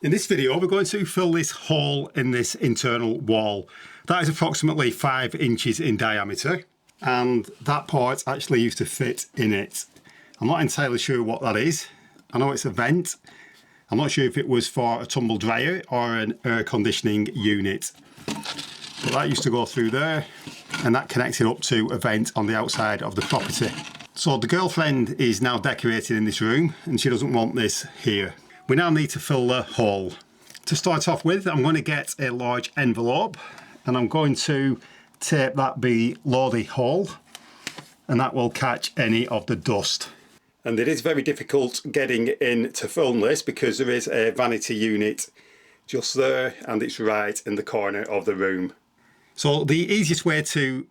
In this video, we're going to fill this hole in this internal wall. That is approximately 5 inches in diameter, and that part actually used to fit in it. I'm not entirely sure what that is. I know it's a vent. I'm not sure if it was for a tumble dryer or an air conditioning unit. But that used to go through there, and that connected up to a vent on the outside of the property. So the girlfriend is now decorating in this room, and she doesn't want this here. We now need to fill the hole. To start off with, I'm going to get a large envelope, and I'm going to tape that below the hole, and that will catch any of the dust. And it is very difficult getting in to film this because there is a vanity unit just there, and it's right in the corner of the room. So the easiest way to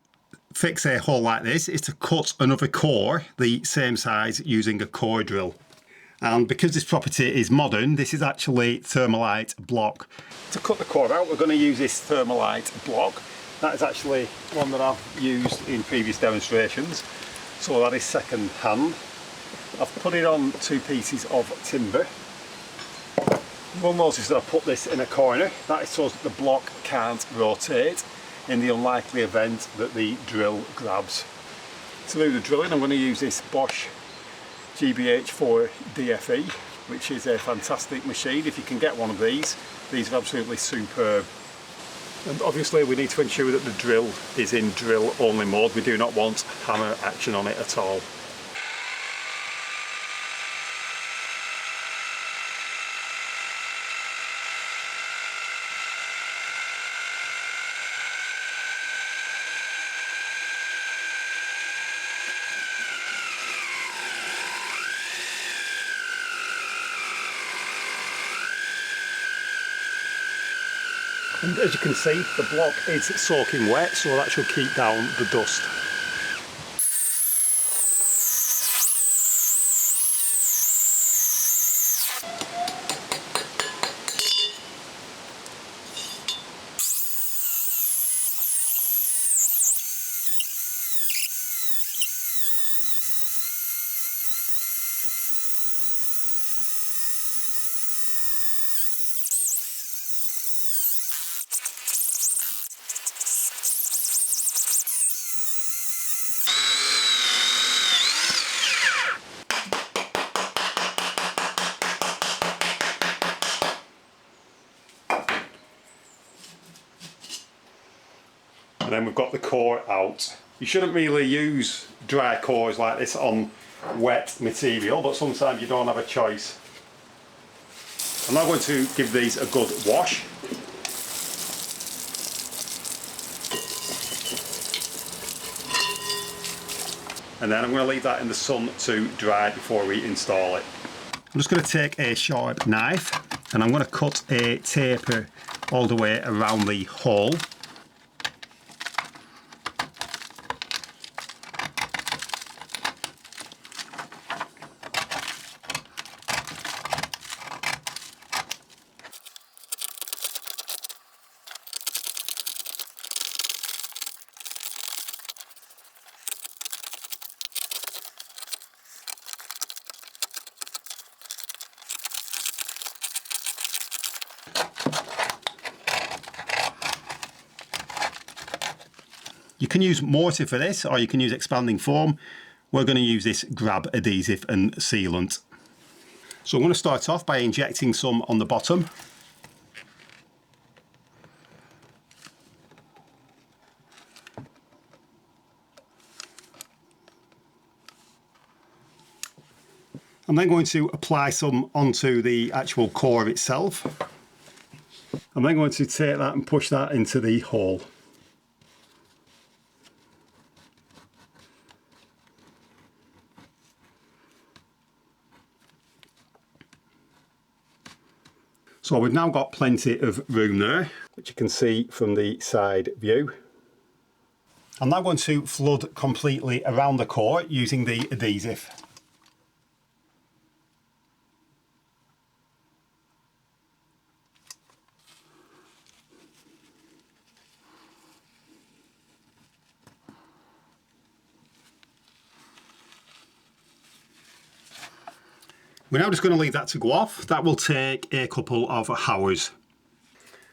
fix a hole like this is to cut another core the same size using a core drill. And because this property is modern, this is actually thermolite block. To cut the core out, we're going to use this thermolite block. That is actually one that I've used in previous demonstrations, so that is second hand. I've put it on 2 pieces of timber. You will notice that I put this in a corner. That is so that the block can't rotate in the unlikely event that the drill grabs. To do the drilling, I'm going to use this Bosch GBH4 DFE, which is a fantastic machine. If you can get one of these are absolutely superb. And obviously we need to ensure that the drill is in drill only mode. We do not want hammer action on it at all. And as you can see, the block is soaking wet, so that should keep down the dust. And then we've got the core out. You shouldn't really use dry cores like this on wet material, but sometimes you don't have a choice. I'm now going to give these a good wash. And then I'm going to leave that in the sun to dry before we install it. I'm just going to take a sharp knife, and I'm going to cut a taper all the way around the hole. You can use mortar for this, or you can use expanding foam. We're going to use this grab adhesive and sealant. So I'm going to start off by injecting some on the bottom. I'm then going to apply some onto the actual core itself. I'm then going to take that and push that into the hole. So we've now got plenty of room there, which you can see from the side view. I'm now going to flood completely around the core using the adhesive. We're now just going to leave that to go off. That will take a couple of hours.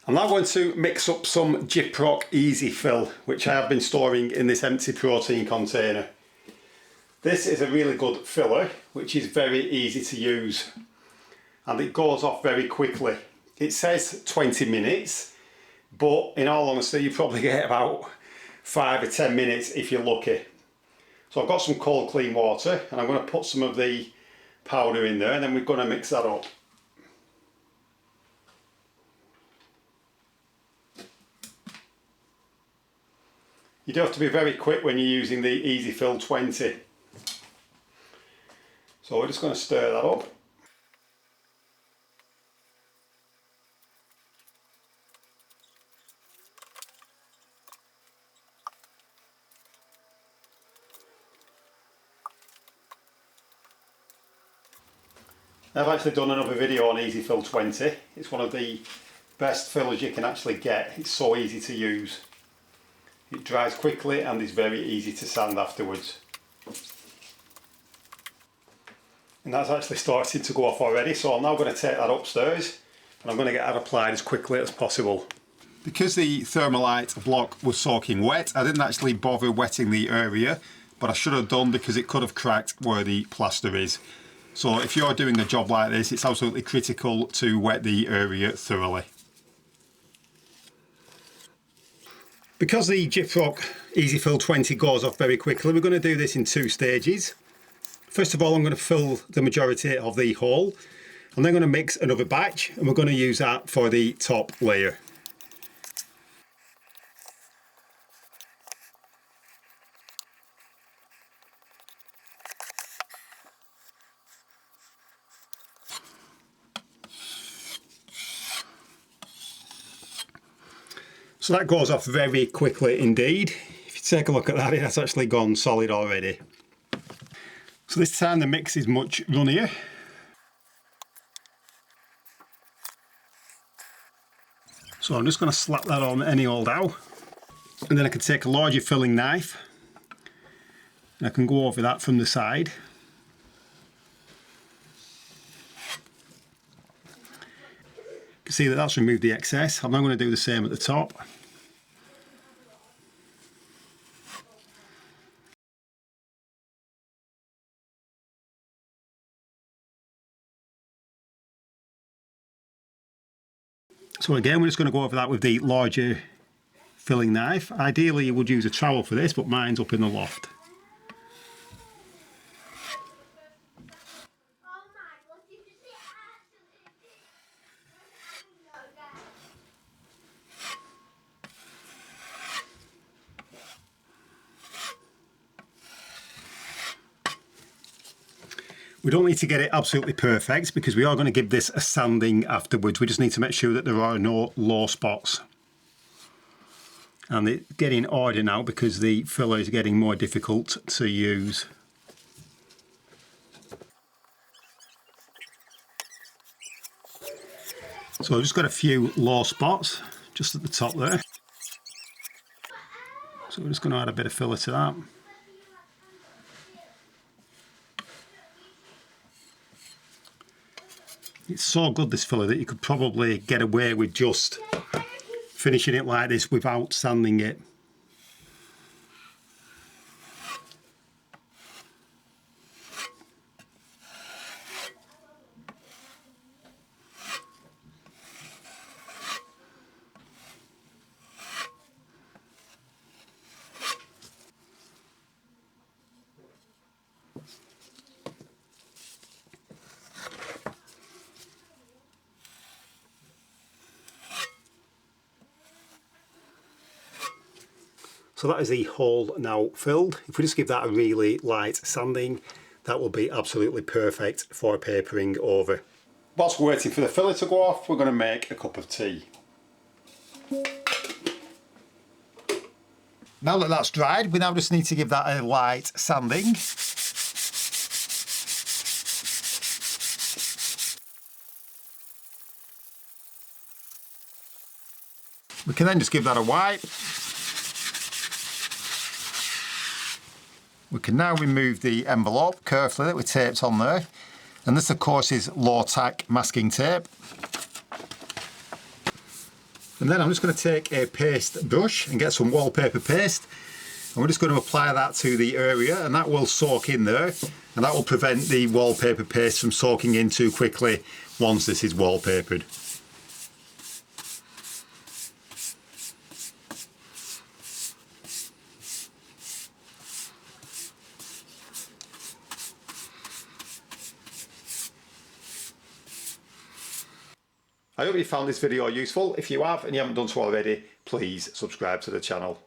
I'm now going to mix up some Gyprock Easy Fill, which I have been storing in this empty protein container. This is a really good filler, which is very easy to use, and it goes off very quickly. It says 20 minutes, but in all honesty, you probably get about 5 or 10 minutes if you're lucky. So I've got some cold clean water, and I'm going to put some of the powder in there, and then we're going to mix that up. You do have to be very quick when you're using the Easy Fill 20. So we're just going to stir that up. I've actually done another video on Easy Fill 20. It's one of the best fillers you can actually get. It's so easy to use. It dries quickly and is very easy to sand afterwards. And that's actually started to go off already, so I'm now going to take that upstairs and I'm going to get that applied as quickly as possible. Because the thermolite block was soaking wet, I didn't actually bother wetting the area, but I should have done because it could have cracked where the plaster is. So if you're doing a job like this, it's absolutely critical to wet the area thoroughly. Because the Gyprock Easy Fill 20 goes off very quickly, we're going to do this in 2 stages. First of all, I'm going to fill the majority of the hole. I'm then going to mix another batch, and we're going to use that for the top layer. So that goes off very quickly indeed. If you take a look at that, it has actually gone solid already. So this time the mix is much runnier. So I'm just going to slap that on any old how. And then I can take a larger filling knife and I can go over that from the side. You can see that that's removed the excess. I'm now going to do the same at the top. So again, we're just going to go over that with the larger filling knife. Ideally you would use a trowel for this, but mine's up in the loft. We don't need to get it absolutely perfect because we are going to give this a sanding afterwards. We just need to make sure that there are no low spots. And it's getting harder now because the filler is getting more difficult to use. So I've just got a few low spots just at the top there. So we're just going to add a bit of filler to that. It's so good, this filler, that you could probably get away with just finishing it like this without sanding it. So that is the hole now filled. If we just give that a really light sanding, that will be absolutely perfect for papering over. Whilst we're waiting for the filler to go off, we're going to make a cup of tea. Now that that's dried, we now just need to give that a light sanding. We can then just give that a wipe. We can now remove the envelope carefully that we taped on there, And this of course is low tack masking tape. And then I'm just going to take a paste brush and get some wallpaper paste. And we're just going to apply that to the area, and that will soak in there. And that will prevent the wallpaper paste from soaking in too quickly once this is wallpapered. I hope you found this video useful. If you have and you haven't done so already, please subscribe to the channel.